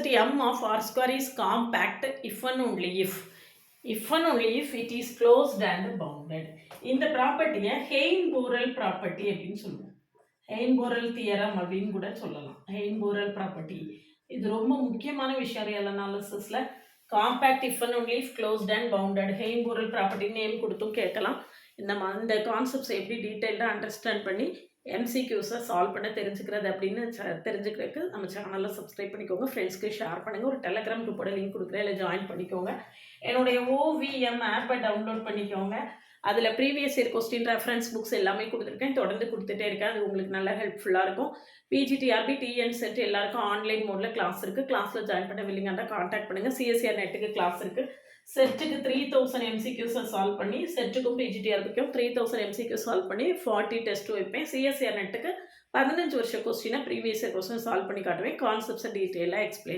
that M of R square is compact if and only if it is closed and bounded. இந்த ப்ராப்பர்ட்டியை Hein-borewell property அப்படின்னு சொல்லுவோம். Hein-borewell theorem அப்படின்னு கூட சொல்லலாம். ஹெயின்-போரல் ப்ராப்பர்ட்டி இது ரொம்ப முக்கியமான விஷயம் ரியல் அனாலிசிஸில். Compact if and only if closed and bounded Heine Borel property name கொடுத்தும் கேட்கலாம். இந்த கான்செப்ட்ஸ் எப்படி டீட்டெயில்டாக அண்டர்ஸ்டாண்ட் பண்ணி எம்சிக்யூஸை சால்வ் பண்ண தெரிஞ்சுக்கிறது அப்படின்னு தெரிஞ்சுக்கிறதுக்கு நம்ம சேனலில் சப்ஸ்கிரைப் பண்ணிக்கோங்க. ஃப்ரெண்ட்ஸ்க்கு ஷேர் பண்ணுங்கள். ஒரு டெலகிராம் குரூப்போட லிங்க் கொடுக்குறேன், இல்லை ஜாயின் பண்ணிக்கோங்க. என்னுடைய OVM ஆப்பை டவுன்லோட் பண்ணிக்கோங்க. அதில் previous year question reference books எல்லாமே கொடுத்துருக்கேன், தொடர்ந்து கொடுத்துட்டே இருக்கேன். அது உங்களுக்கு நல்லா ஹெல்ப்ஃபுல்லாக இருக்கும். PGTRB TN செட் எல்லாருக்கும் ஆன்லைன் மோடில் கிளாஸ் இருக்குது. கிளாஸில் ஜாயின் பண்ண வில்லிங்காக கான்டாக்ட் பண்ணுங்கள். CSR நெட்டுக்கு கிளாஸ் இருக்குது. செட்டுக்கு 3000 MCQஸை சால்வ் பண்ணி, செட்டுக்கும் PGTRBக்கும் 3000 MCQ சால்வ் பண்ணி 40 டெஸ்ட் வைப்பேன். CSR நெட்டுக்கு 15 வருஷ கொஸ்டினை ப்ரீவியஸ் இயர் கொஸ்டின் சால்வ் பண்ணி காட்டுவேன். கான்செப்ட்ஸை டீட்டெயிலாக எக்ஸ்பிளைன்